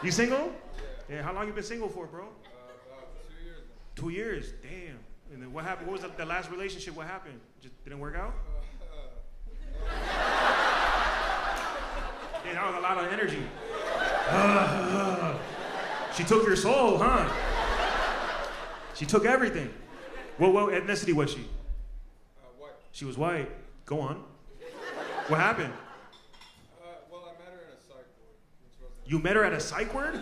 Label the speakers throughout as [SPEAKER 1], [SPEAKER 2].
[SPEAKER 1] You single? Yeah. How long you been single for, bro?
[SPEAKER 2] About 2 years.
[SPEAKER 1] 2 years. Damn. And then what happened? What was the last relationship? What happened? Just didn't work out? Yeah, that was a lot of energy. She took your soul, huh? She took everything. What ethnicity was she?
[SPEAKER 2] White.
[SPEAKER 1] She was white. Go on. What happened?
[SPEAKER 2] Well, I met her in a psych ward, which wasn't...
[SPEAKER 1] You met her at a psych ward?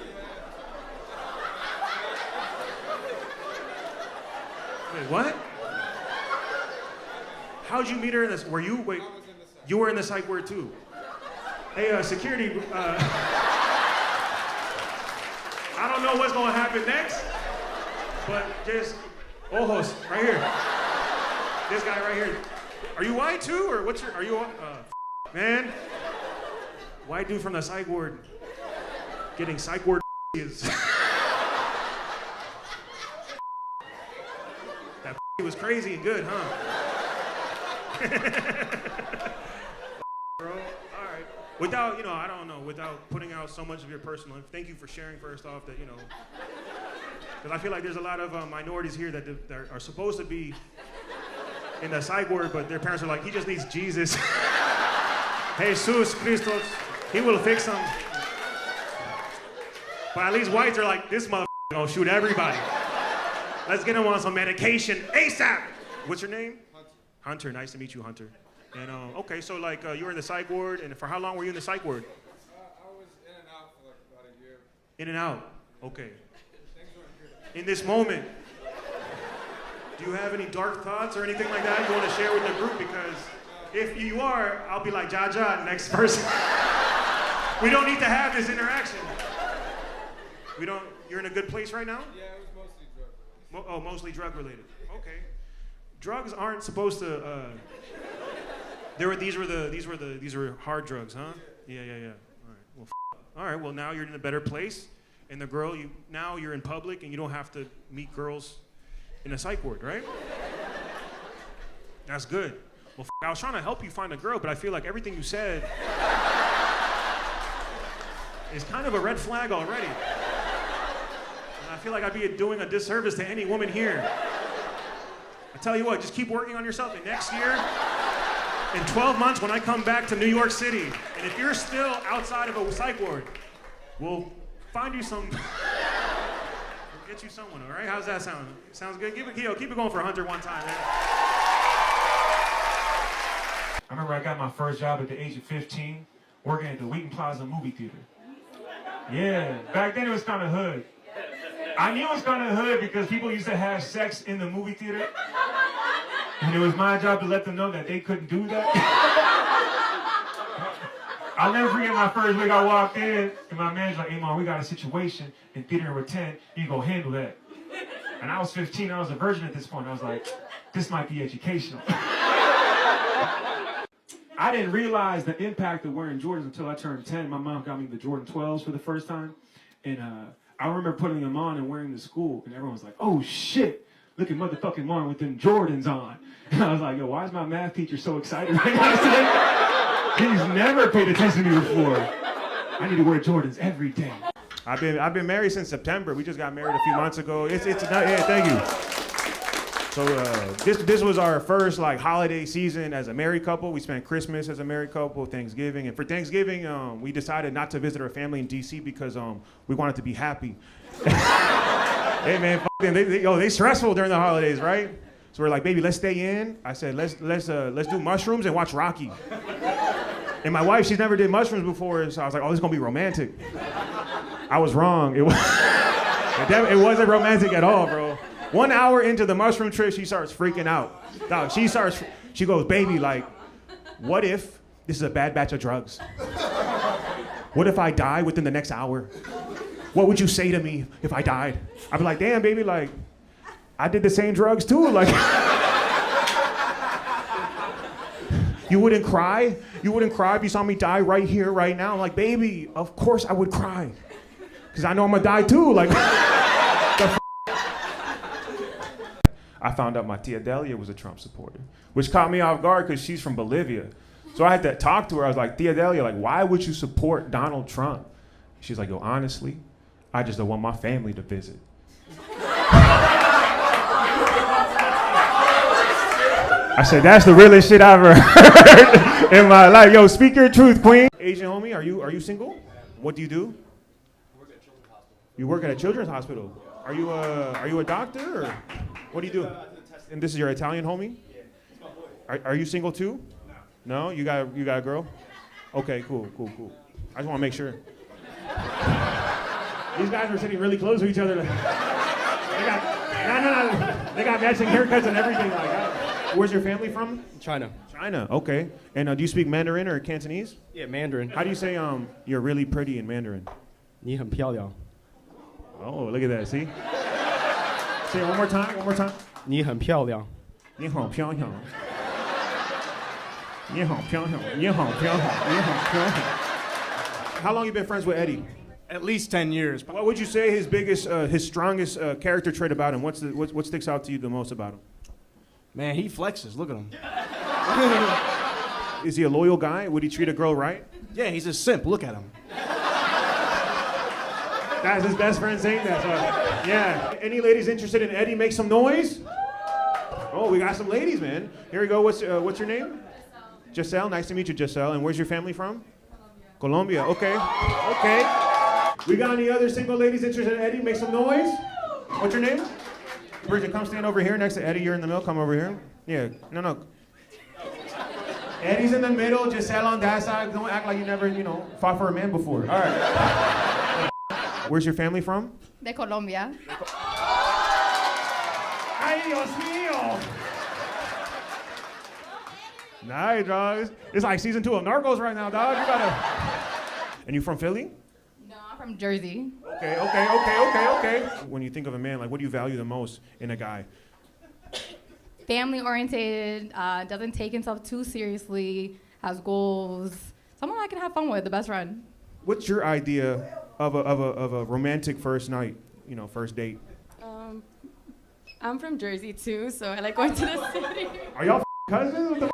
[SPEAKER 1] Wait, what? How'd you meet her in this? Were you, wait,
[SPEAKER 2] I was in the psych.
[SPEAKER 1] you were in the psych ward too? Hey, security, I don't know what's gonna happen next, but just, ojos, right here. This guy right here. Are you white too, or what's your, are you, man? White dude from the psych ward getting psych ward is. That was crazy and good, huh? Bro, all right. Without, you know, I don't know, without putting out so much of your personal, thank you for sharing first off that, you know, because I feel like there's a lot of minorities here that are supposed to be in the psych ward, but their parents are like, he just needs Jesus. Jesus Christos, he will fix him. But at least whites are like, this motherfucker gonna shoot everybody. Let's get him on some medication ASAP. What's your name?
[SPEAKER 2] Hunter.
[SPEAKER 1] Hunter, nice to meet you, Hunter. And okay, so like you were in the psych ward, and for how long were you in the psych ward?
[SPEAKER 2] I was in and out for like about a year.
[SPEAKER 1] In and out, okay.
[SPEAKER 2] Things weren't good.
[SPEAKER 1] In this moment, do you have any dark thoughts or anything like that you want to share with the group? Because if you are, I'll be like, ja, next person. We don't need to have this interaction. We don't, you're in a good place right now?
[SPEAKER 2] Yeah, it was mostly drug related.
[SPEAKER 1] Oh, mostly drug related. Okay. Drugs aren't supposed to. These were hard drugs, huh? Yeah. All right. Well, all right. Well, now you're in a better place, and the girl now you're in public, and you don't have to meet girls in a psych ward, right? That's good. Well, I was trying to help you find a girl, but I feel like everything you said is kind of a red flag already. I feel like I'd be doing a disservice to any woman here. I tell you what, just keep working on yourself. And next year, in 12 months, when I come back to New York City, and if you're still outside of a psych ward, we'll find you some. We'll get you someone. All right? How's that sound? Sounds good. Keep it going for Hunter one time, man. I remember I got my first job at the age of 15, working at the Wheaton Plaza movie theater. Yeah, back then it was kind of hood. I knew it was kind of hood because people used to have sex in the movie theater. And it was my job to let them know that they couldn't do that. I'll never forget my first week I walked in, and my manager's like, hey, Mom, we got a situation in theater number 10. You go handle that. And I was 15. I was a virgin at this point. I was like, this might be educational. I didn't realize the impact of wearing Jordans until I turned 10. My mom got me the Jordan 12s for the first time. And I remember putting them on and wearing them to school, and everyone was like, oh shit, look at motherfucking Martin with them Jordans on. And I was like, yo, why is my math teacher so excited right now? He's never paid attention to me before. I need to wear Jordans every day. I've been married since September. We just got married a few months ago. Yeah, thank you. So this was our first like holiday season as a married couple. We spent Christmas as a married couple, Thanksgiving, and for Thanksgiving we decided not to visit our family in DC because we wanted to be happy. Hey man, they stressful during the holidays, right? So we're like, baby, let's stay in. I said, let's do mushrooms and watch Rocky. And my wife, she's never did mushrooms before, so I was like, oh, this is gonna be romantic. I was wrong. It wasn't romantic at all, bro. 1 hour into the mushroom trip, she starts freaking out. Dog, she goes, baby, like, what if this is a bad batch of drugs? What if I die within the next hour? What would you say to me if I died? I'd be like, damn, baby, like, I did the same drugs too. Like, you wouldn't cry? You wouldn't cry if you saw me die right here, right now? I'm like, baby, of course I would cry. Because I know I'm gonna die too. Like, I found out my tia Delia was a Trump supporter, which caught me off guard because she's from Bolivia. So I had to talk to her. I was like, Tia Delia, like, why would you support Donald Trump? She's like, yo, honestly, I just don't want my family to visit. I said, that's the realest shit I've ever heard in my life. Yo, speak your truth, queen. Asian homie, are you single? What do you do? You work at a children's hospital. Are you a doctor or what do you do? And this is your Italian homie? Are you single too? No. You got a girl? Okay, cool. I just want to make sure. These guys are sitting really close to each other. They got matching haircuts and everything like that. Where's your family from?
[SPEAKER 3] China.
[SPEAKER 1] China, okay. And do you speak Mandarin or Cantonese?
[SPEAKER 3] Yeah, Mandarin.
[SPEAKER 1] How do you say you're really pretty in Mandarin?
[SPEAKER 3] 你很漂亮.
[SPEAKER 1] Oh, look at that, see? Say it one more time.
[SPEAKER 3] 你很漂亮.
[SPEAKER 1] 你好漂亮. 你好漂亮. 你好漂亮. 你好漂亮. How long you been friends with Eddie?
[SPEAKER 4] At least 10 years.
[SPEAKER 1] What would you say his biggest, his strongest character trait about him? What sticks out to you the most about him?
[SPEAKER 4] Man, he flexes. Look at him.
[SPEAKER 1] Is he a loyal guy? Would he treat a girl right?
[SPEAKER 4] Yeah, he's a simp. Look at him.
[SPEAKER 1] That's his best friend saying that. So, yeah. Any ladies interested in Eddie? Make some noise. Oh, we got some ladies, man. Here we go. What's your name? Giselle. Nice to meet you, Giselle. And where's your family from? Colombia. Okay. We got any other single ladies interested in Eddie? Make some noise. What's your name? Bridget, come stand over here next to Eddie. You're in the middle. Come over here. Yeah. No. Eddie's in the middle. Giselle on that side. Don't act like you never, fought for a man before. All right. Where's your family from?
[SPEAKER 5] De Colombia.
[SPEAKER 1] Ay, Dios mío. Nice, dog. It's like season 2 of Narcos right now, dog. You gotta. And you from Philly?
[SPEAKER 5] No, I'm from Jersey.
[SPEAKER 1] Okay. When you think of a man, like, what do you value the most in a guy?
[SPEAKER 5] Family oriented, doesn't take himself too seriously, has goals. Someone I can have fun with, the best friend.
[SPEAKER 1] What's your idea of a romantic first night? First date.
[SPEAKER 6] I'm from Jersey too, so I like going to the city.
[SPEAKER 1] Are y'all cousins? What the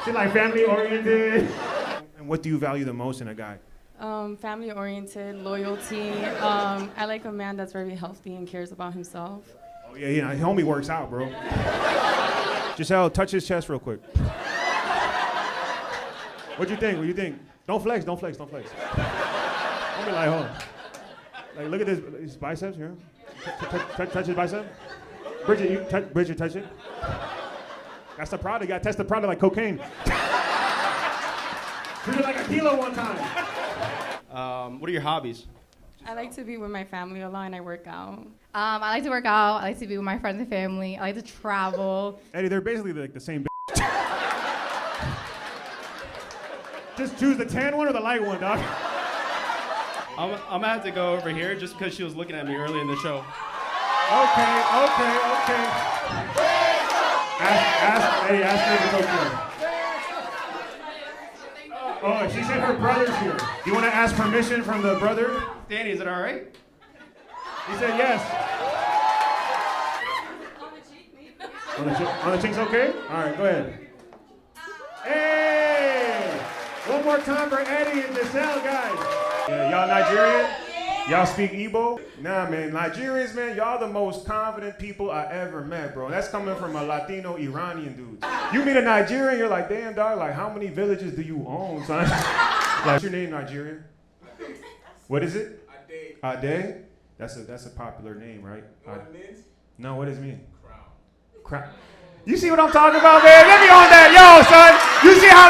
[SPEAKER 1] She's like family oriented. And what do you value the most in a guy?
[SPEAKER 6] Family oriented, loyalty. I like a man that's very healthy and cares about himself.
[SPEAKER 1] Oh yeah, homie works out, bro. Giselle, touch his chest real quick. What do you think? Don't flex. Don't be like, hold on. Like, look at his biceps here. Touch his bicep. Bridget, touch it. That's the product. You gotta test the product like cocaine. Treat it like a kilo one time.
[SPEAKER 3] What are your hobbies?
[SPEAKER 6] I like to be with my family a lot and I work out.
[SPEAKER 5] I like to work out. I like to be with my friends and family. I like to travel.
[SPEAKER 1] Eddie, they're basically like the same bitch. Just choose the tan one or the light one, dog.
[SPEAKER 3] I'm gonna have to go over here just because she was looking at me early in the show.
[SPEAKER 1] Okay. Ask her if it's okay. Oh, she said her brother's here. Do you want to ask permission from the brother?
[SPEAKER 3] Danny, is it all right?
[SPEAKER 1] He said yes. On the cheeks, okay? All right, go ahead. Hey! One more time for Eddie and Giselle, guys. Yeah, y'all Nigerian? Y'all speak Igbo? Nah, man. Nigerians, man, y'all the most confident people I ever met, bro. That's coming from a Latino Iranian dude. You meet a Nigerian, you're like, damn, dog, like, how many villages do you own, son? Like, what's your name, Nigerian? What is it? Ade? That's a popular name, right?
[SPEAKER 2] You know what it means?
[SPEAKER 1] No, what does it mean?
[SPEAKER 2] Crown.
[SPEAKER 1] You see what I'm talking about, man? Let me on that. Yo, son. You see how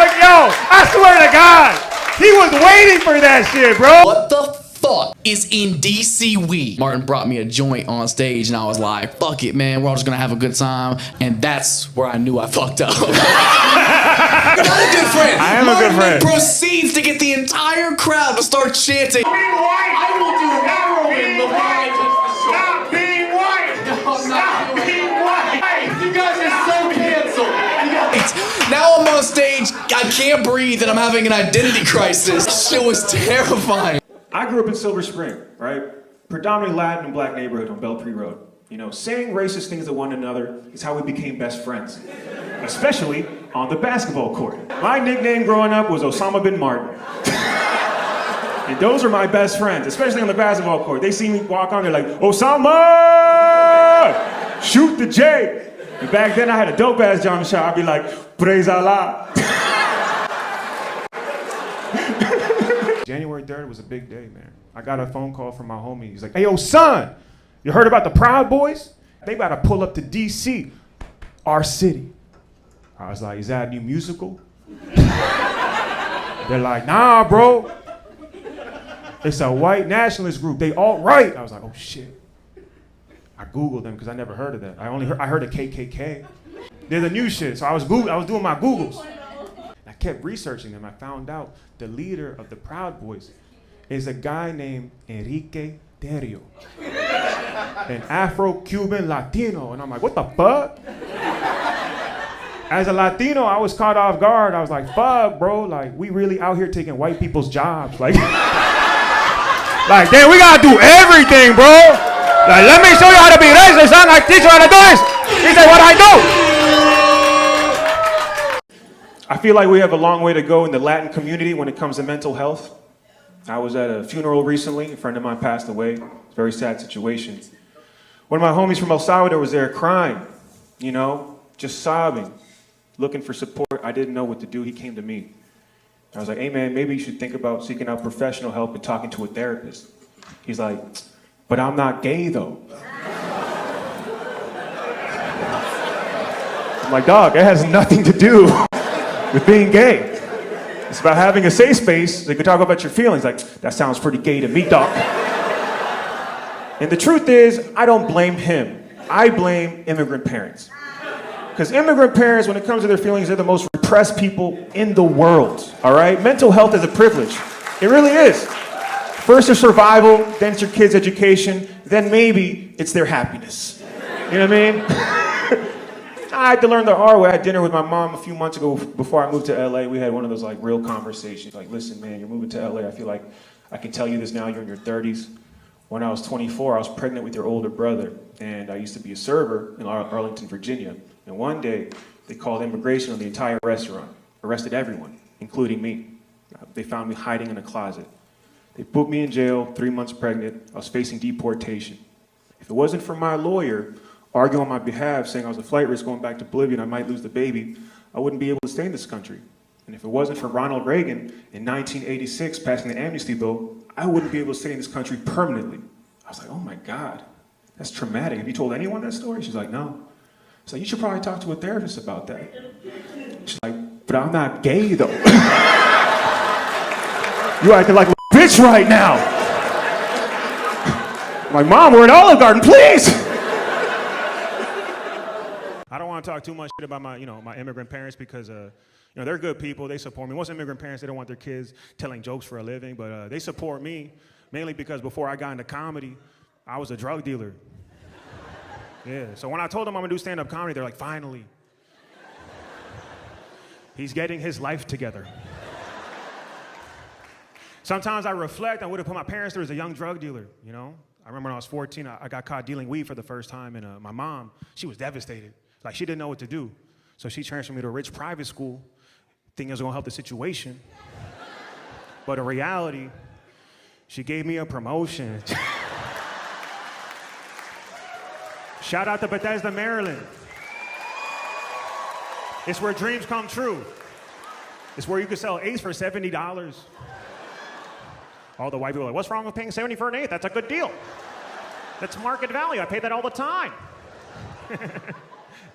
[SPEAKER 1] I swear to God, he was waiting for that shit, bro.
[SPEAKER 7] What the fuck is in DC weed? Martin brought me a joint on stage and I was like, fuck it, man. We're all just gonna have a good time. And that's where I knew I fucked up. You're not a good friend.
[SPEAKER 1] I am a good friend.
[SPEAKER 7] Martin proceeds to get the entire crowd to start chanting.
[SPEAKER 1] I will do heroin before I touch the soul. Stop being white. Stop being white.
[SPEAKER 7] You guys are so canceled. Now I'm on stage, I can't breathe, and I'm having an identity crisis. This shit was terrifying.
[SPEAKER 1] I grew up in Silver Spring, right? Predominantly Latin and black neighborhood on Belpre Road. Saying racist things to one another is how we became best friends. Especially on the basketball court. My nickname growing up was Osama bin Martin. And those are my best friends, especially on the basketball court. They see me walk on, they're like, Osama! Shoot the J! And back then I had a dope ass jump shot. I'd be like, praise Allah. January 3rd was a big day, man. I got a phone call from my homie. He's like, hey, yo, son, you heard about the Proud Boys? They about to pull up to DC, our city. I was like, is that a new musical? They're like, nah, bro. It's a white nationalist group. They alt-right. I was like, oh, shit. I Googled them because I never heard of that. I heard of KKK. They're the new shit. So I was doing my Googles. I kept researching them. I found out the leader of the Proud Boys is a guy named Enrique Terrio, an Afro-Cuban Latino. And I'm like, what the fuck? As a Latino, I was caught off guard. I was like, fuck, bro. Like, we really out here taking white people's jobs. Like, damn, we gotta do everything, bro. Like, let me show you how to be racist, son. I teach you how to do this. He said, what I do? I feel like we have a long way to go in the Latin community when it comes to mental health. I was at a funeral recently. A friend of mine passed away. It's a very sad situation. One of my homies from El Salvador was there crying, you know, just sobbing, looking for support. I didn't know what to do. He came to me. I was like, hey, man, maybe you should think about seeking out professional help and talking to a therapist. He's like, but I'm not gay, though. I'm like, dog, it has nothing to do with being gay. It's about having a safe space so you can talk about your feelings. Like, that sounds pretty gay to me, dog. And the truth is, I don't blame him. I blame immigrant parents. Because immigrant parents, when it comes to their feelings, they're the most repressed people in the world, all right? Mental health is a privilege. It really is. First your survival, then it's your kid's education, then maybe it's their happiness. You know what I mean? I had to learn the hard way. I had dinner with my mom a few months ago before I moved to LA. We had one of those like real conversations. Like, listen, man, you're moving to LA. I feel like I can tell you this now, you're in your 30s. When I was 24, I was pregnant with your older brother. And I used to be a server in Arlington, Virginia. And one day, they called immigration on the entire restaurant, arrested everyone, including me. They found me hiding in a closet. They put me in jail, 3 months pregnant. I was facing deportation. If it wasn't for my lawyer arguing on my behalf, saying I was a flight risk going back to Bolivia and I might lose the baby, I wouldn't be able to stay in this country. And if it wasn't for Ronald Reagan in 1986 passing the amnesty bill, I wouldn't be able to stay in this country permanently. I was like, oh my God, that's traumatic. Have you told anyone that story? She's like, no. So you should probably talk to a therapist about that. She's like, but I'm not gay though. You acting like a bitch right now. I'm like, Mom, we're at Olive Garden, please. I don't want to talk too much shit about my immigrant parents because, they're good people. They support me. Most immigrant parents, they don't want their kids telling jokes for a living, but they support me mainly because before I got into comedy, I was a drug dealer. Yeah, so when I told them I'm gonna do stand-up comedy, they're like, finally. He's getting his life together. Sometimes I reflect on what have put my parents through as a young drug dealer, you know? I remember when I was 14, I got caught dealing weed for the first time, and my mom, she was devastated. Like, she didn't know what to do. So she transferred me to a rich private school, thinking it was gonna help the situation. But in reality, she gave me a promotion. Shout out to Bethesda, Maryland. It's where dreams come true. It's where you can sell eighths for $70. All the white people are like, what's wrong with paying 70 for an eighth? That's a good deal. That's market value. I pay that all the time.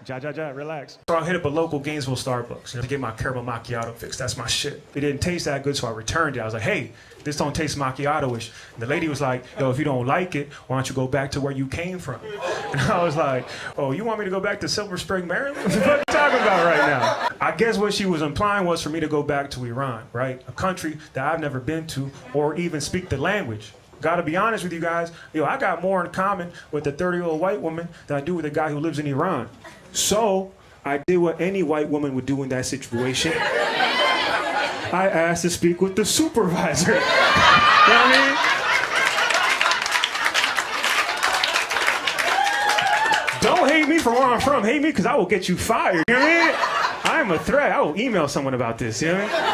[SPEAKER 1] Relax. So I hit up a local Gainesville Starbucks to get my caramel macchiato fixed. That's my shit. It didn't taste that good, so I returned it. I was like, hey, this don't taste macchiato-ish. And the lady was like, yo, if you don't like it, why don't you go back to where you came from? And I was like, oh, you want me to go back to Silver Spring, Maryland? What the fuck are you talking about right now? I guess what she was implying was for me to go back to Iran, right? A country that I've never been to or even speak the language. Gotta be honest with you guys, I got more in common with a 30-year-old white woman than I do with a guy who lives in Iran. So I did what any white woman would do in that situation. I asked to speak with the supervisor. You know what I mean? Don't hate me for where I'm from. Hate me because I will get you fired. You know what I mean? I'm a threat. I will email someone about this. You know what I mean?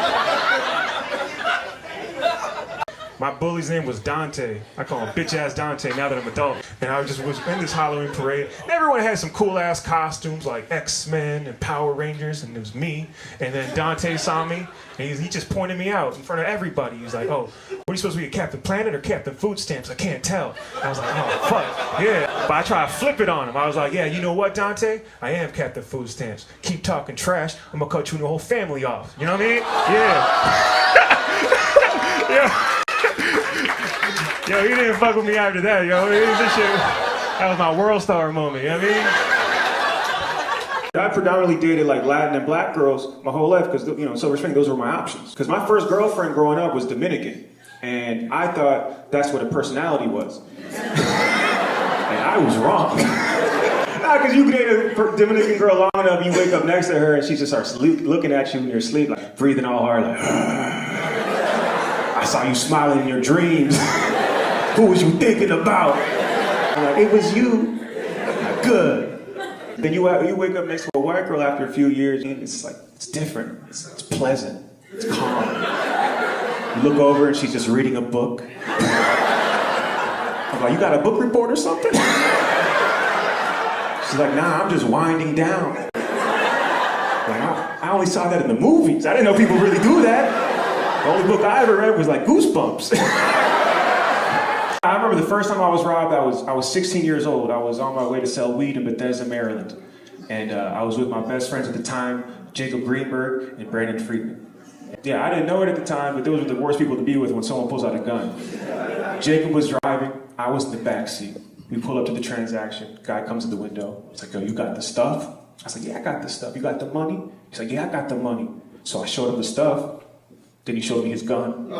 [SPEAKER 1] My bully's name was Dante. I call him bitch ass Dante now that I'm adult. And I just was in this Halloween parade. And everyone had some cool ass costumes like X-Men and Power Rangers, and it was me. And then Dante saw me, and he just pointed me out in front of everybody. He was like, "Oh, what are you supposed to be, Captain Planet or Captain Food Stamps? I can't tell." I was like, "Oh, fuck, yeah." But I tried to flip it on him. I was like, "Yeah, you know what, Dante? I am Captain Food Stamps. Keep talking trash, I'm gonna cut you and the whole family off." You know what I mean? Yeah. Yeah. Yo, he didn't fuck with me after that, yo. That was my world star moment, you know what I mean? I predominantly dated like Latin and black girls my whole life because, you know, Silver Spring, those were my options. Because my first girlfriend growing up was Dominican. And I thought that's what a personality was. And I was wrong. Because you date a Dominican girl long enough, you wake up next to her and she just starts looking at you in your sleep, like breathing all hard, like, I saw you smiling in your dreams. Who was you thinking about? I'm like, it was you. Like, good. Then you wake up next to a white girl after a few years, and it's like, it's different. It's pleasant. It's calm. You look over and she's just reading a book. I'm like, you got a book report or something? She's like, nah, I'm just winding down. Like, I only saw that in the movies. I didn't know people really do that. The only book I ever read was like Goosebumps. I remember the first time I was robbed, I was 16 years old. I was on my way to sell weed in Bethesda, Maryland. And I was with my best friends at the time, Jacob Greenberg and Brandon Friedman. Yeah, I didn't know it at the time, but those were the worst people to be with when someone pulls out a gun. Jacob was driving, I was in the back seat. We pull up to the transaction, guy comes to the window. He's like, yo, you got the stuff? I was like, yeah, I got the stuff. You got the money? He's like, yeah, I got the money. So I showed him the stuff. Then he showed me his gun.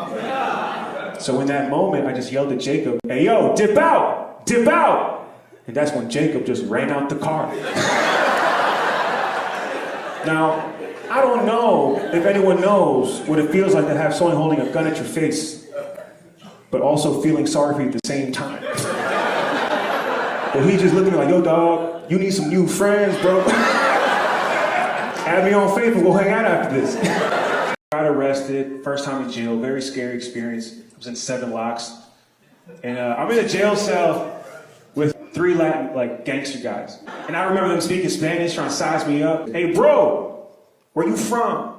[SPEAKER 1] So in that moment, I just yelled at Jacob, hey, yo, dip out, dip out. And that's when Jacob just ran out the car. Now, I don't know if anyone knows what it feels like to have someone holding a gun at your face, but also feeling sorry for you at the same time. But he just looked at me like, yo, dog, you need some new friends, bro. Add me on Facebook, we'll hang out after this. Got arrested, first time in jail, very scary experience. I was in 7 locks. And I'm in a jail cell with 3 Latin, like, gangster guys. And I remember them speaking Spanish, trying to size me up. Hey, bro, where you from?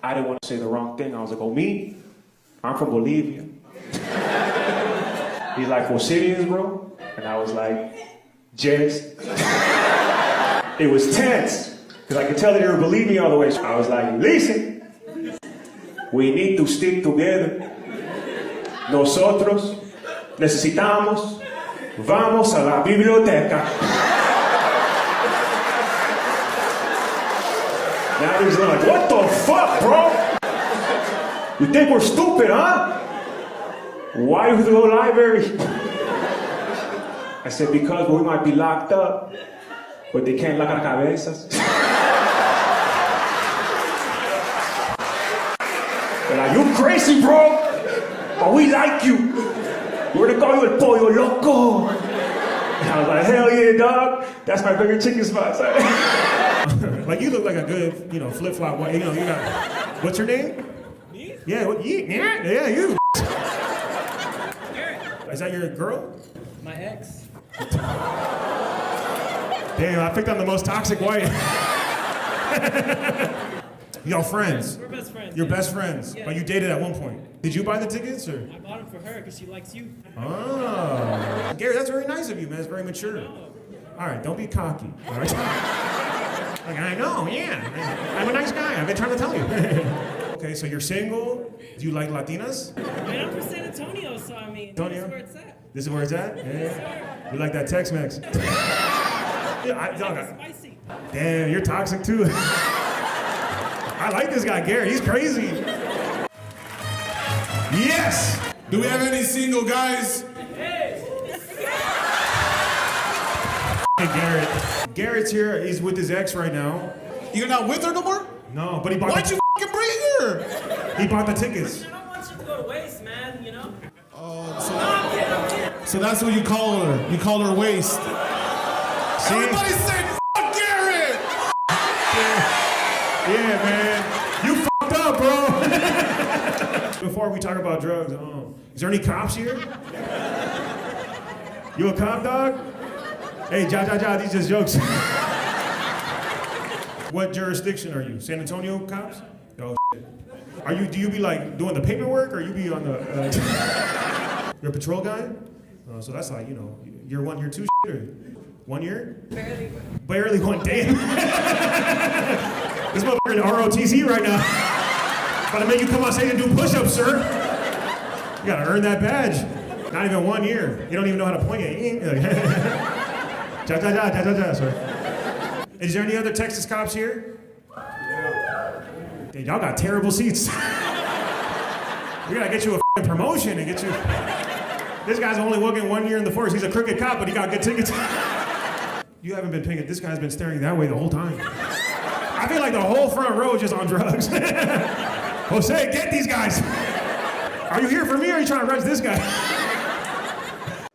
[SPEAKER 1] I didn't want to say the wrong thing. I was like, oh, me? I'm from Bolivia. He's like, for Syrians, bro? And I was like, yes. It was tense, because I could tell they didn't believe me all the way. So I was like, listen. We need to stick together. Nosotros necesitamos. Vamos a la biblioteca. Now he's like, what the fuck, bro? You think we're stupid, huh? Why do we go to the library? I said, because we might be locked up, but they can't lock our cabezas. They're like, you crazy, bro? But we like you. We're gonna call you El Pollo Loco. And I was like, hell yeah, dog. That's my favorite chicken spot. Like, you look like a good, you know, flip-flop. You know, you got, what's your name? Me? Yeah, yeah, you. Is that your girl?
[SPEAKER 3] My ex.
[SPEAKER 1] Damn, I picked on the most toxic wife. Y'all friends?
[SPEAKER 3] We're best friends.
[SPEAKER 1] You're
[SPEAKER 3] yeah.
[SPEAKER 1] best friends,
[SPEAKER 3] Yeah.
[SPEAKER 1] but you dated at one point. Did you buy the tickets, or?
[SPEAKER 3] I bought them for her because she likes you.
[SPEAKER 1] Oh. Gary, that's very nice of you, man. It's very mature. All right, don't be cocky. All right? Like, I know, yeah. I'm a nice guy. I've been trying to tell you. Okay, so you're single. Do you like Latinas?
[SPEAKER 3] And I'm from San Antonio, so I mean, this is where it's at.
[SPEAKER 1] This is where it's at? Yeah. You like that Tex-Mex? Yeah,
[SPEAKER 3] Spicy.
[SPEAKER 1] damn, you're toxic too. I like this guy, Gary. He's crazy. Yes!
[SPEAKER 2] Do we have any single guys?
[SPEAKER 1] Hey, Garrett. Garrett's here. He's with his ex right now.
[SPEAKER 2] You're not with her no more?
[SPEAKER 1] No, but he bought
[SPEAKER 2] Why'd you fucking bring her?
[SPEAKER 1] He bought the tickets.
[SPEAKER 3] I don't want you to go to waste, man, you know?
[SPEAKER 2] So that's what you call her. You call her waste.
[SPEAKER 1] See?
[SPEAKER 2] Everybody say, fuck Garrett!
[SPEAKER 1] Yeah, man. You fucked up, bro. Before we talk about drugs,
[SPEAKER 8] Is there any cops here? You a cop, dog? Hey, these just jokes. What jurisdiction are you? San Antonio cops? Oh, shit. Do you be like doing the paperwork or you be on the, you're a patrol guy? So that's like, year 1, year 2 shit, or 1 year? Barely 1 day. This motherfucker in ROTC right now. About to make you come on stage and do push-ups, sir. You gotta earn that badge. Not even 1 year. You don't even know how to point it. Sir. Is there any other Texas cops here? Yeah. Y'all got terrible seats. We gotta get you a promotion and get you. This guy's only working 1 year in the force. He's a crooked cop, but he got good tickets. You haven't been paying it. This guy's been staring that way the whole time. I feel like the whole front row is just on drugs. Jose, get these guys. Are you here for me or are you trying to arrest this guy?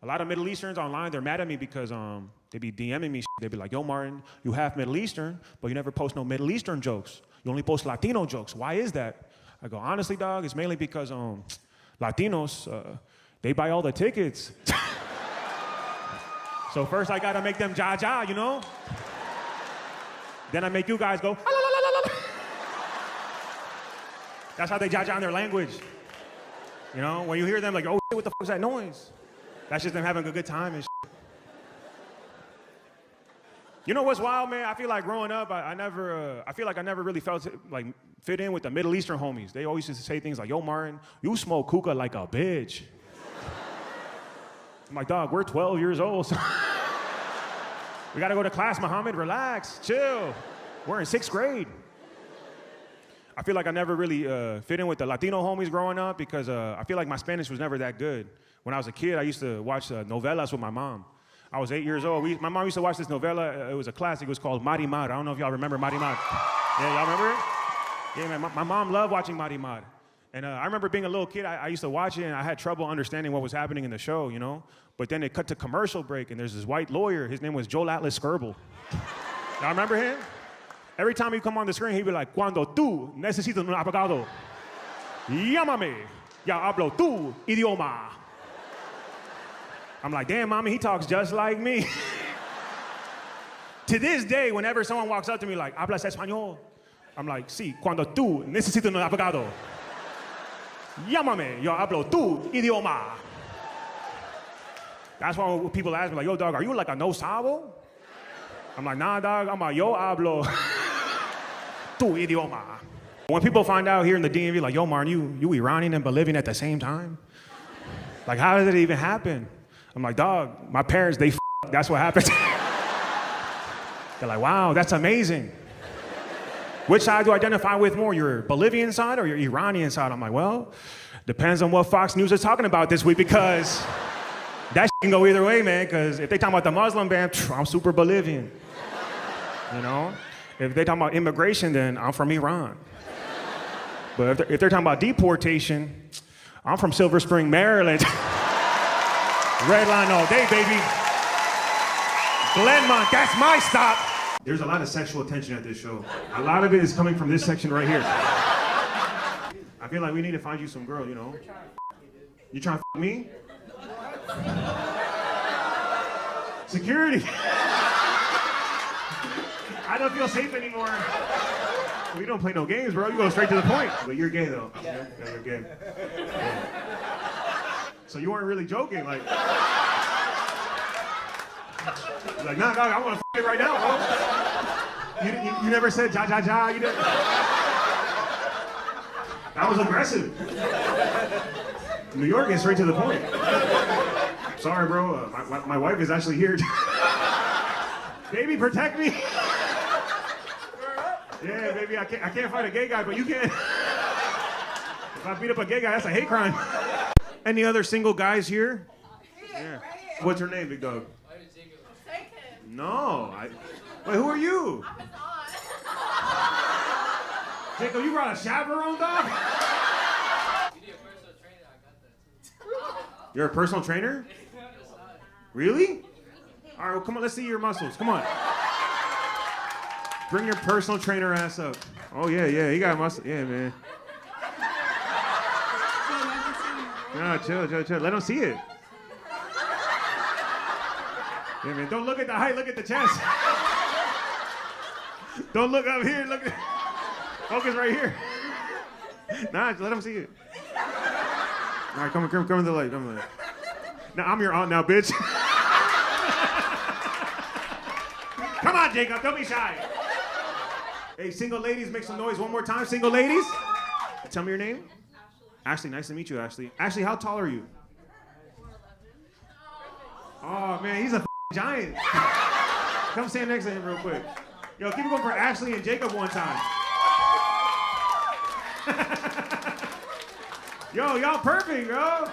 [SPEAKER 8] A lot of Middle Easterns online, they're mad at me because they be DMing me. They be like, yo, Martin, you half Middle Eastern, but you never post no Middle Eastern jokes. You only post Latino jokes. Why is that? I go, honestly, dog, it's mainly because Latinos, they buy all the tickets. So first I gotta make them ja, you know? Then I make you guys go, la, la, la, la, la. That's how they ja in their language. You know, when you hear them like, oh, shit, what the fuck is that noise? That's just them having a good time and shit. You know what's wild, man? I feel like growing up, I feel like I never really felt like fit in with the Middle Eastern homies. They always used to say things like, yo, Martin, you smoke hookah like a bitch. I'm like, dog, we're 12 years old. So we gotta go to class, Muhammad, relax, chill. We're in 6th grade. I feel like I never really fit in with the Latino homies growing up because I feel like my Spanish was never that good. When I was a kid, I used to watch novelas with my mom. I was 8 years old. My mom used to watch this novela. It was a classic. It was called Marimar. I don't know if y'all remember Marimar. Yeah, y'all remember it? Yeah, man. My mom loved watching Marimar. And I remember being a little kid, I used to watch it, and I had trouble understanding what was happening in the show, you know? But then it cut to commercial break, and there's this white lawyer. His name was Joel Atlas Skirble. Y'all remember him? Every time he'd come on the screen, he'd be like, Cuando tú necesitas un abogado, llámame, ya hablo tu idioma. I'm like, damn, mommy, he talks just like me. To this day, whenever someone walks up to me like, hablas español? I'm like, sí, cuando tú necesitas un abogado, llámame, yo hablo tu idioma. That's why when people ask me, like, yo, dog, are you like a no sabo? I'm like, nah, dog, I'm a yo hablo tu idioma. When people find out here in the DMV, like, yo, Martin, you Iranian and Bolivian at the same time? Like, how did it even happen? I'm like, dog, my parents, that's what happened. They're like, wow, that's amazing. Which side do I identify with more, your Bolivian side or your Iranian side? I'm like, well, depends on what Fox News is talking about this week because that can go either way, man, because if they talking about the Muslim ban, I'm super Bolivian. You know? If they talking about immigration, then I'm from Iran. But if they're talking about deportation, I'm from Silver Spring, Maryland. Red line all day, baby. Glenmont, that's my stop. There's a lot of sexual tension at this show. A lot of it is coming from this section right here. I feel like we need to find you some girl, you know? You trying to f me? Security. I don't feel safe anymore. We don't play no games, bro. You go straight to the point. But you're gay, though. Yeah, you're gay. Yeah. So you weren't really joking, like... Like, nah, dog, I want to f it right now, bro. You never said ja, you didn't? That was aggressive. New York is straight to the point. Sorry, bro. My wife is actually here. Baby, protect me. Yeah, baby, I can't fight a gay guy, but you can. If I beat up a gay guy, that's a hate crime. Any other single guys here? Yeah. What's her name, big dog? No. Wait, who are you? I'm a dog. Jacob, you brought a chaperone, dog? You're a personal trainer? Really? All right, well, come on, let's see your muscles. Come on. Bring your personal trainer ass up. Oh, yeah, he got muscle. Yeah, man. No, chill. Let them see it. Yeah, man, don't look at the height, look at the chest. Don't look up here, look at... Focus right here. Nah, let them see it. All right, come to the light, come to the light. Now, I'm your aunt now, bitch. Come on, Jacob, don't be shy. Hey, single ladies, make some noise one more time. Single ladies. Tell me your name. Ashley, nice to meet you, Ashley. Ashley, how tall are you? 4'11". Oh, man, he's a giant. Come stand next to him real quick. Yo, keep it going for Ashley and Jacob one time. Yo, y'all perfect, bro.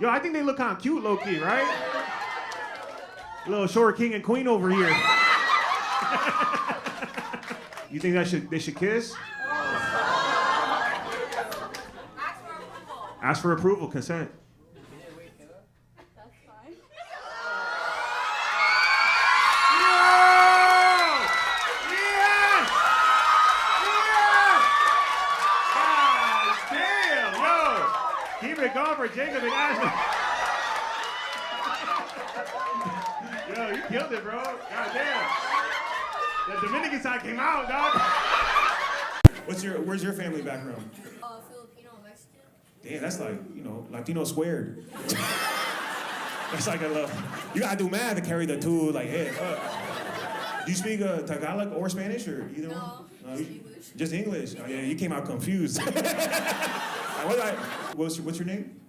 [SPEAKER 8] Yo, I think they look kind of cute, low-key, right? Little short king and queen over here. You think they should kiss? Ask for approval, consent.
[SPEAKER 6] That's fine.
[SPEAKER 8] Yes! God damn, yo! Keep it going for Jacob and Ashley. Yo, you killed it, bro. God damn. The Dominican side came out, dog. Where's your family background?
[SPEAKER 9] Filipino, Mexican.
[SPEAKER 8] Damn, that's like, Latino squared. That's like a little, you gotta do math to carry the two, like, hey, do you speak Tagalog or Spanish or either one? No,
[SPEAKER 9] Just English.
[SPEAKER 8] Just English? Oh yeah, you came out confused. What's your name?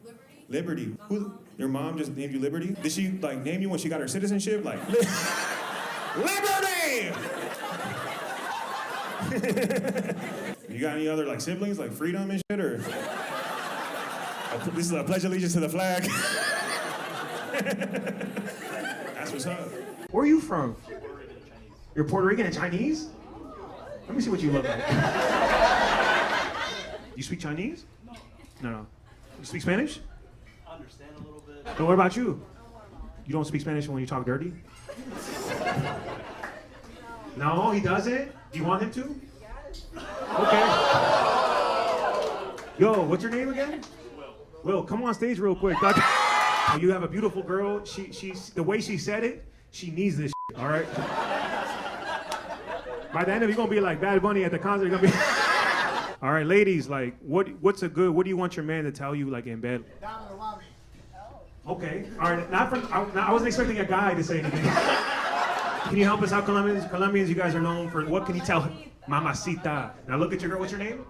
[SPEAKER 9] Liberty.
[SPEAKER 8] Liberty. Your mom just named you Liberty? Did she like name you when she got her citizenship? Like, Liberty! You got any other like siblings, like Freedom and shit, or? This is a pledge allegiance to the flag. That's what's up. Where are you from? You're Puerto Rican and Chinese? Let me see what you look like. You speak Chinese? No. You speak Spanish?
[SPEAKER 4] Understand a little bit.
[SPEAKER 8] And what about you? You don't speak Spanish when you talk dirty? No, he doesn't? Do you want him to? Okay. Yo, what's your name again? Will, come on stage real quick. You have a beautiful girl. She's the way she said it, she needs this shit, all right? By the end of it, you're gonna be like Bad Bunny at the concert. You're gonna be all right, ladies, like what do you want your man to tell you like in bed? Okay. All right, I wasn't expecting a guy to say anything. Can you help us out, Colombians? Colombians, you guys are known for, what can you tell? Mamacita. Now look at your girl, what's your name?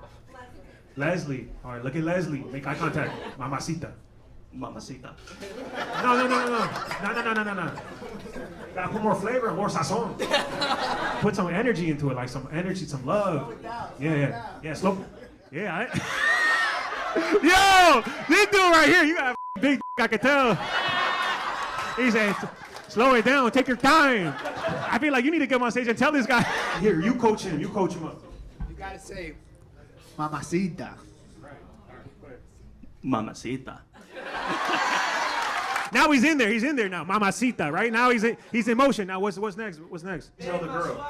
[SPEAKER 8] Leslie. All right, look at Leslie. Make eye contact. Mamacita.
[SPEAKER 4] Mamacita.
[SPEAKER 8] No. Gotta put more flavor, more sazon. Put some energy into it, like some energy, some love. Yeah, slow. Yeah, Yo, this dude right here, you got a big I can tell. He said, slow it down, take your time. I feel like you need to come on stage and tell this guy. Here, you coach him up.
[SPEAKER 10] You gotta say, Mamacita.
[SPEAKER 4] Mamacita.
[SPEAKER 8] Now he's in there now. Mamacita, right? Now he's in motion. Now what's next? Tell the girl.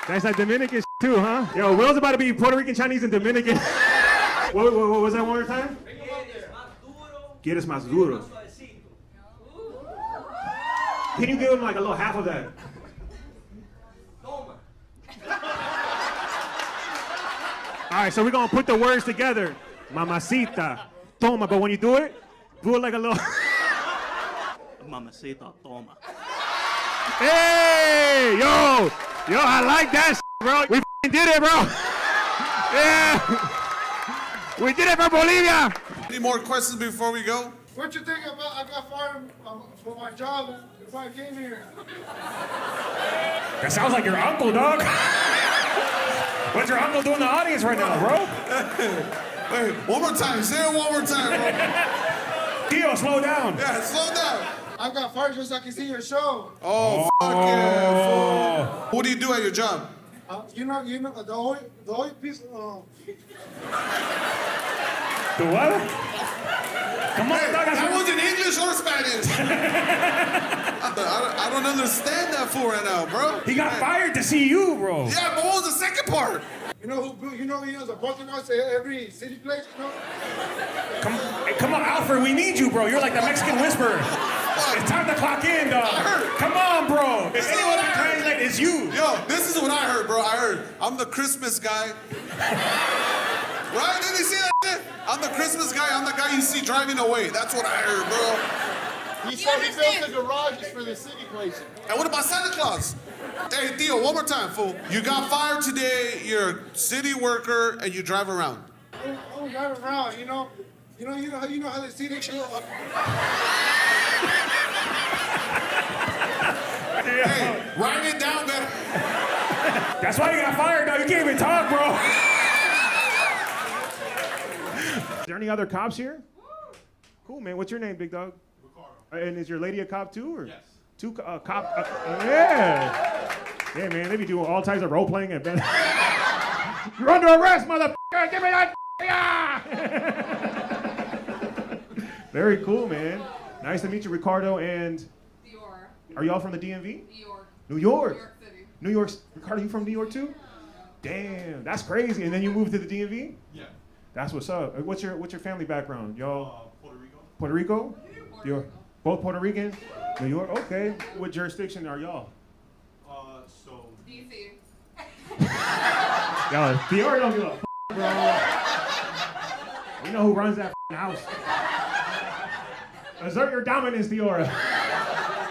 [SPEAKER 8] That's like Dominican too, huh? Yo, Will's about to be Puerto Rican, Chinese, and Dominican. What was that one more time? Quieres más duro. Can you give him like a little half of that? All right, so we're gonna put the words together. Mamacita, toma, but when you do it like a little.
[SPEAKER 4] Mamacita, toma.
[SPEAKER 8] Hey, yo, I like that, bro. We did it, bro. Yeah, we did it for Bolivia.
[SPEAKER 2] Any more questions before we go?
[SPEAKER 11] What you think about? I got fired for my job before I came here.
[SPEAKER 8] That sounds like your uncle, dog. What's your uncle doing in the audience right now, bro?
[SPEAKER 2] Hey, one more time. Say it one more time, bro.
[SPEAKER 8] Theo, slow down.
[SPEAKER 2] Yeah, slow down.
[SPEAKER 11] I got fired just so I can see your show.
[SPEAKER 2] Oh, fuck yeah. Fool. What do you do at your job?
[SPEAKER 11] You know the oil piece.
[SPEAKER 8] The what? Come on,
[SPEAKER 2] Hey,
[SPEAKER 8] dog.
[SPEAKER 2] that was in English or Spanish? I don't understand that fool right now, bro.
[SPEAKER 8] He got fired to see you, bro.
[SPEAKER 2] Yeah, but what was the second part?
[SPEAKER 11] You know the parking lots at every city place, you know?
[SPEAKER 8] Come on, Alfred, we need you, bro. You're like the Mexican whisperer. It's time to clock in, dog. Come on, bro. If anyone can translate, it's you.
[SPEAKER 2] Yo, this is what I heard, bro. I heard I'm the Christmas guy. Right? Didn't you see that shit? I'm the Christmas guy. I'm the guy you see driving away. That's what I heard, bro.
[SPEAKER 11] He said he built the garages for the city places.
[SPEAKER 2] And what about Santa Claus? Hey, Theo, one more time, fool. You got fired today. You're a city worker and you drive around.
[SPEAKER 11] Oh, drive around, you know how they see that shit.
[SPEAKER 2] Hey, write it down, man.
[SPEAKER 8] That's why you got fired, dog. You can't even talk, bro. Is there any other cops here? Cool, man. What's your name, big dog? Ricardo. And is your lady a cop too, or? Yes. Two cop. Yeah. Yeah, man. They be doing all types of role playing at Ben. You're under arrest, motherfucker. Give me that. Yeah. Very cool, man. Nice to meet you, Ricardo and.
[SPEAKER 12] Dior.
[SPEAKER 8] Are y'all from the DMV?
[SPEAKER 12] New York.
[SPEAKER 8] New York.
[SPEAKER 12] New York City.
[SPEAKER 8] New York. Ricardo, you from New York too? Damn, that's crazy. And then you moved to the DMV?
[SPEAKER 2] Yeah.
[SPEAKER 8] That's what's up. What's your family background, y'all?
[SPEAKER 2] Puerto Rico.
[SPEAKER 8] Puerto Rico?
[SPEAKER 12] Puerto
[SPEAKER 8] You're
[SPEAKER 12] Rico.
[SPEAKER 8] both Puerto Rican? New York. Okay. What jurisdiction are y'all?
[SPEAKER 2] So.
[SPEAKER 12] DC.
[SPEAKER 8] Y'all, Dior don't give a bro. We know who runs that house. Assert your dominance, Dior.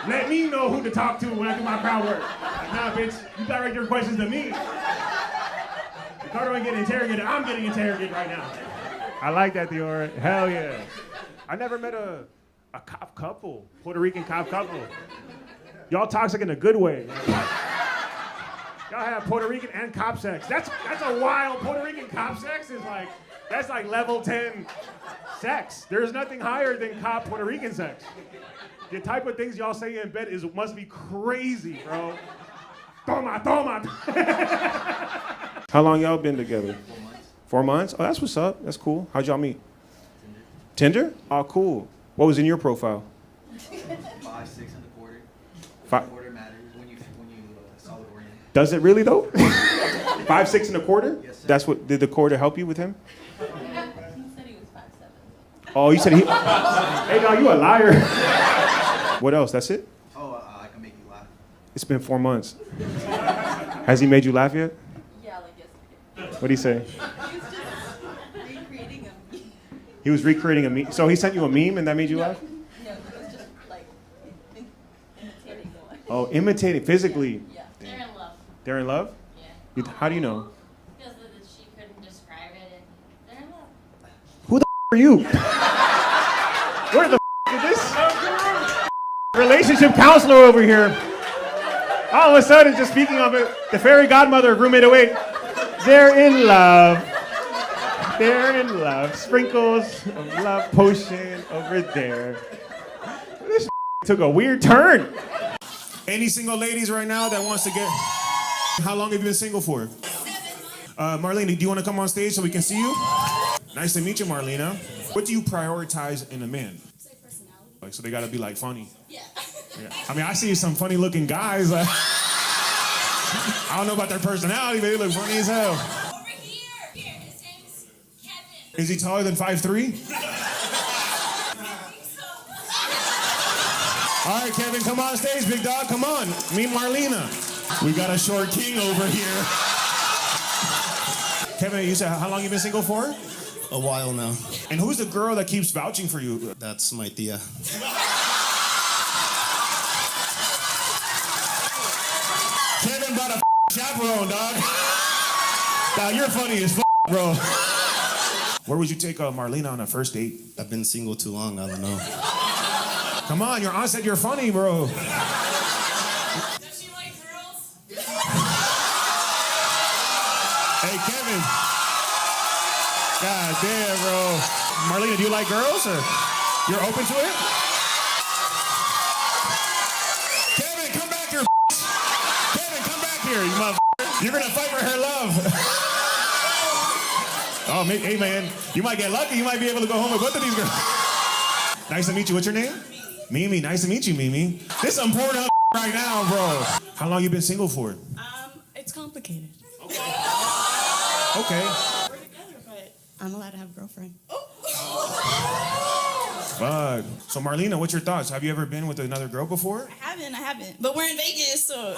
[SPEAKER 8] Let me know who to talk to when I do my crowd work. Like, nah, bitch, you direct your questions to me. Ricardo ain't getting interrogated. I'm getting interrogated right now. I like that, Dior. Hell yeah. I never met a cop couple, Puerto Rican cop couple. Y'all toxic in a good way. Y'all have Puerto Rican and cop sex. That's a wild Puerto Rican cop sex is like, that's like level 10 sex. There's nothing higher than cop Puerto Rican sex. The type of things y'all say in bed must be crazy, bro. Toma. How long y'all been together?
[SPEAKER 4] 4 months.
[SPEAKER 8] 4 months? Oh, that's what's up. That's cool. How'd y'all meet? Tinder? Oh, cool. What was in your profile?
[SPEAKER 4] 5, 6 and a quarter.
[SPEAKER 8] Five.
[SPEAKER 4] Quarter matters when you solid orient.
[SPEAKER 8] Does it really though? 5, 6 and a quarter?
[SPEAKER 4] Yes, sir.
[SPEAKER 8] That's what, did the quarter help you with him?
[SPEAKER 6] He said he was 5'7".
[SPEAKER 8] Oh, you said he, hey dog, you a liar. What else? That's it?
[SPEAKER 4] Oh, I can make you laugh.
[SPEAKER 8] It's been 4 months. Has he made you laugh yet?
[SPEAKER 6] Yeah, like yesterday.
[SPEAKER 8] What'd he say?
[SPEAKER 6] He was just recreating a meme.
[SPEAKER 8] He was recreating a meme. So he sent you a meme and that made you laugh?
[SPEAKER 6] No, he was just like imitating one.
[SPEAKER 8] Oh, imitating physically.
[SPEAKER 6] Yeah.
[SPEAKER 12] They're in love.
[SPEAKER 8] They're in love?
[SPEAKER 12] Yeah.
[SPEAKER 8] How do you know?
[SPEAKER 12] Because she couldn't describe it. And they're in love.
[SPEAKER 8] Who the are you? Where the is this? Relationship counselor over here. All of a sudden, just speaking of it, the fairy godmother of room 808. They're in love. They're in love. Sprinkles of love potion over there. This took a weird turn. Any single ladies right now that wants to get... How long have you been single for?
[SPEAKER 9] 7 months.
[SPEAKER 8] Marlena, do you want to come on stage so we can see you? Nice to meet you, Marlena. What do you prioritize in a man?
[SPEAKER 9] Say personality.
[SPEAKER 8] Like, so they gotta be like funny.
[SPEAKER 9] Yeah.
[SPEAKER 8] Yeah. I mean, I see some funny looking guys. I don't know about their personality, but they look funny as hell.
[SPEAKER 9] Over here. Here, his name's Kevin.
[SPEAKER 8] Is he taller than 5'3"?
[SPEAKER 9] I think so.
[SPEAKER 8] All right, Kevin, come on stage, big dog. Come on. Meet Marlena. We got a short king over here. Kevin, you said how long you been single for?
[SPEAKER 13] A while now.
[SPEAKER 8] And who's the girl that keeps vouching for you?
[SPEAKER 13] That's my tia.
[SPEAKER 8] Kevin brought a chaperone, dog. Dog, you're funny as bro. Where would you take Marlena on a first date?
[SPEAKER 13] I've been single too long, I don't know.
[SPEAKER 8] Come on, your aunt said you're funny, bro.
[SPEAKER 9] Does she like girls?
[SPEAKER 8] Hey, Kevin. God damn, bro. Marlena, do you like girls or you're open to it? Kevin, come back here. Kevin, come back here, you motherfucker. You're gonna fight for her love. Oh, hey man, you might get lucky. You might be able to go home with both of these girls. Nice to meet you. What's your name? Mimi. Nice to meet you, Mimi. This is some porn up right now, bro. How long you been single for?
[SPEAKER 6] It's complicated.
[SPEAKER 8] Okay. Okay.
[SPEAKER 14] But I'm allowed to have a girlfriend.
[SPEAKER 8] Fuck. So Marlena, what's your thoughts? Have you ever been with another girl before?
[SPEAKER 14] I haven't. But we're in Vegas, so.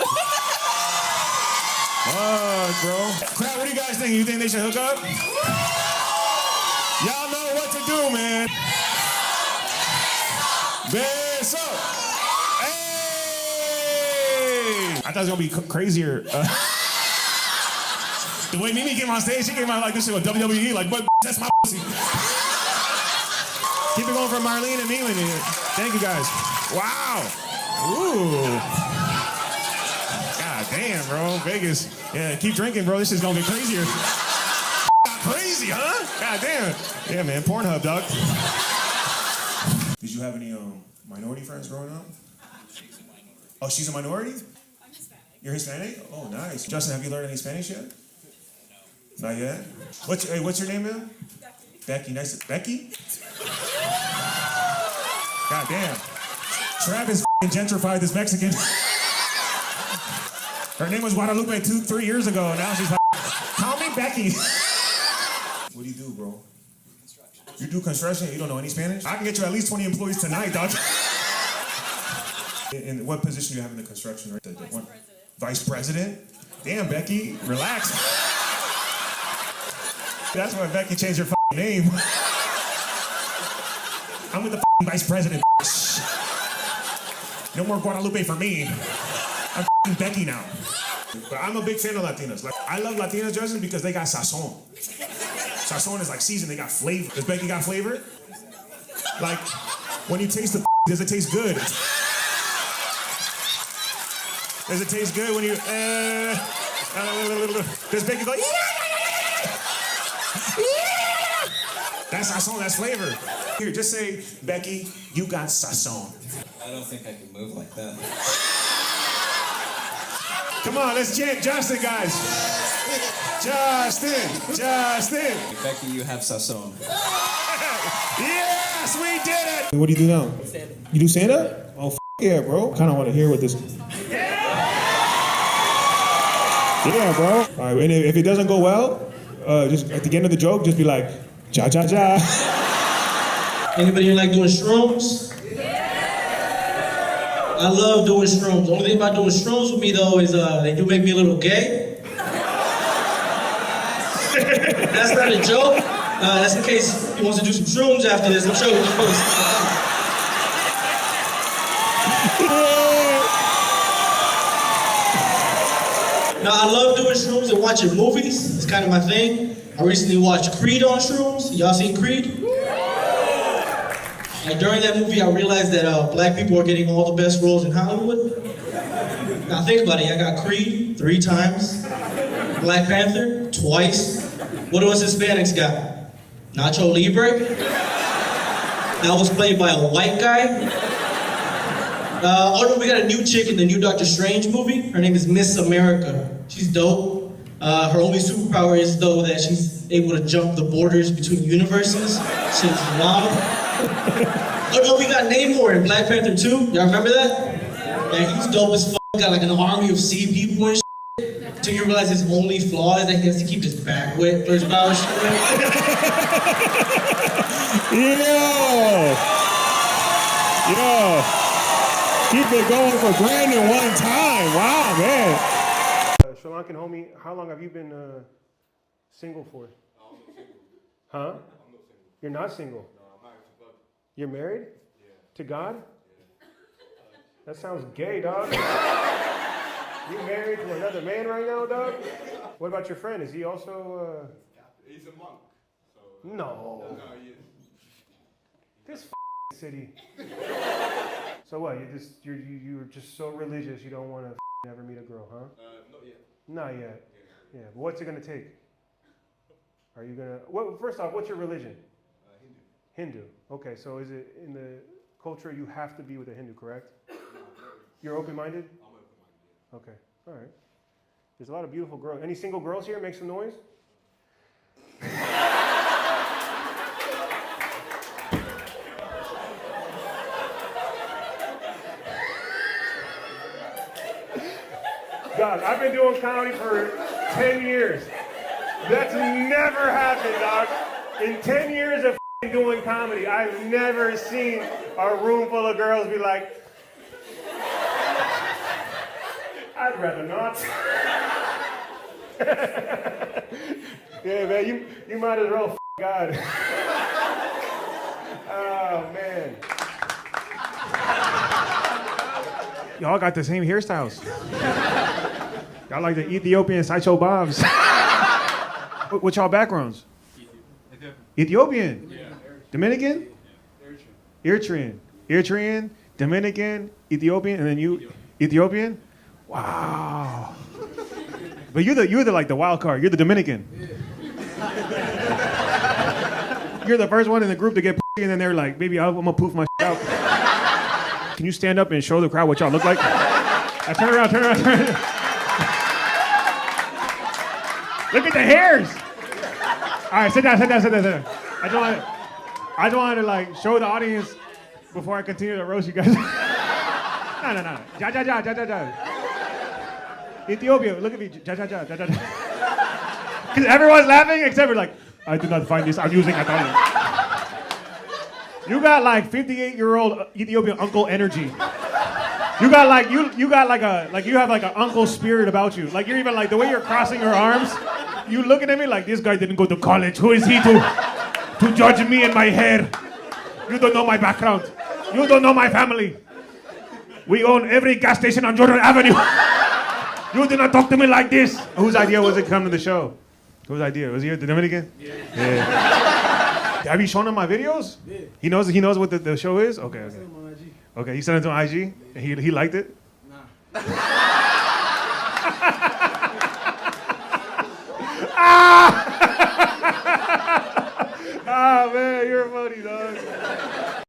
[SPEAKER 8] Fuck, bro. Crap, what do you guys think? You think they should hook up? Y'all know what to do, man. Beso. Hey! I thought it was gonna be crazier. The way Mimi came on stage, she came out like this shit with WWE, like, but that's my pussy. Keep it going for Marlene and Neelan here. Thank you guys. Wow. Ooh. God damn, bro. Vegas. Yeah, keep drinking, bro. This is gonna get crazier. Crazy, huh? God damn. Yeah, man. Pornhub, dog. Did you have any minority friends growing up? Oh, she's a minority?
[SPEAKER 14] I'm Hispanic.
[SPEAKER 8] You're Hispanic? Oh, nice. Justin, have you learned any Spanish yet? Not yet? What's your name, man? Becky. Nice. Becky? God damn. Travis gentrified this Mexican. Her name was Guadalupe 3 years ago, and now she's like, call me Becky. What do you do, bro? Construction. You do construction? You don't know any Spanish? I can get you at least 20 employees tonight, dog. In what position do you have in the construction? Right? The one? Vice president? Damn, Becky, relax. That's why Becky changed her name. I'm with the vice president. No more Guadalupe for me. I'm Becky now. But I'm a big fan of Latinas. Like, I love Latinas, Justin, because they got sazon. Sazon is like season, they got flavor. Does Becky got flavor? Like, when you taste the does it taste good? Does it taste good when you, does Becky go, That's sazon, that's flavor. Here, just say, Becky, you got sazon.
[SPEAKER 15] I don't think I can move like that.
[SPEAKER 8] Come on, let's chant Justin, guys. Justin.
[SPEAKER 15] Becky, you have sazon.
[SPEAKER 8] Yes, we did it. What do you do now? Santa. You do Santa? Oh, yeah, bro. Kind of want to hear what this. Yeah, bro. All right, and if it doesn't go well, just at the end of the joke, just be like, ja, ja, ja.
[SPEAKER 16] Anybody here like doing shrooms? I love doing shrooms. The only thing about doing shrooms with me, though, is they do make me a little gay. That's not a joke. That's in case he wants to do some shrooms after this. I'm sure we'll post. Now, I love doing shrooms and watching movies. It's kind of my thing. I recently watched Creed on shrooms. Y'all seen Creed? And during that movie, I realized that black people are getting all the best roles in Hollywood. Now think about it. I got Creed 3 times, Black Panther twice. What do us Hispanics got? Nacho Libre. That was played by a white guy. Oh no, we got a new chick in the new Doctor Strange movie. Her name is Miss America. She's dope. Her only superpower is, though, that she's able to jump the borders between universes. She's wild. Oh no, we got Namor in Black Panther 2. Y'all remember that? Yeah, he's dope as fuck. Got like an army of sea people and shit. Till you realize his only flaw is that he has to keep his back wet for his power shit.
[SPEAKER 8] Yo. Keep it going for Brandon one time. Wow, man. Sri Lankan homie, how long have you been single for? Huh? You're not single? You're married? Yeah. To God? Yeah. That sounds gay, dog. You married to another man right now, dog? What about your friend? Is he also,
[SPEAKER 17] He's a monk. So,
[SPEAKER 8] No.
[SPEAKER 17] No, he is.
[SPEAKER 8] This city. So what, you're just so religious you don't want to ever meet a girl, huh?
[SPEAKER 17] Not yet.
[SPEAKER 8] Not yet. Yeah, but what's it gonna take? Are you gonna, well, first off, what's your religion?
[SPEAKER 17] Hindu.
[SPEAKER 8] Hindu. Okay, so is it in the culture you have to be with a Hindu, correct? You're open-minded?
[SPEAKER 17] I'm open-minded, yeah.
[SPEAKER 8] Okay, all right. There's a lot of beautiful girls. Any single girls here? Make some noise. God, I've been doing comedy for 10 years. That's never happened, dog. In 10 years of doing comedy, I've never seen a room full of girls be like, I'd rather not. Yeah, man, you might as well God. Oh, man. Y'all got the same hairstyles. Y'all like the Ethiopian sideshow bobs. What's y'all backgrounds? Ethiopian? Yeah. Dominican? Eritrean. Eritrean, Dominican, Ethiopian, and then you, Ethiopian? Wow. But you're the like the wild card. You're the Dominican. You're the first one in the group to get and then they're like, baby, I'm gonna poof my out. Can you stand up and show the crowd what y'all look like? Turn around. Look at the hairs. All right, sit down. I just wanted to like show the audience before I continue to roast you guys. No. Ja. Ethiopia, look at me. Ja. Because everyone's laughing except for like, I did not find this amusing at all. You got like 58-year-old Ethiopian uncle energy. You got like you have like an uncle spirit about you. Like you're even like the way you're crossing your arms. You looking at me like this guy didn't go to college. Who is he to judge me and my hair? You don't know my background. You don't know my family. We own every gas station on Jordan Avenue. You did not talk to me like this. Whose idea was it to come to the show? Whose idea? Was he the Dominican? Yeah. Have you shown him my videos? Yeah. He knows what the show is? Okay. Okay, you sent it to IG? And he liked it? Nah. Ah, man, you're funny, dog.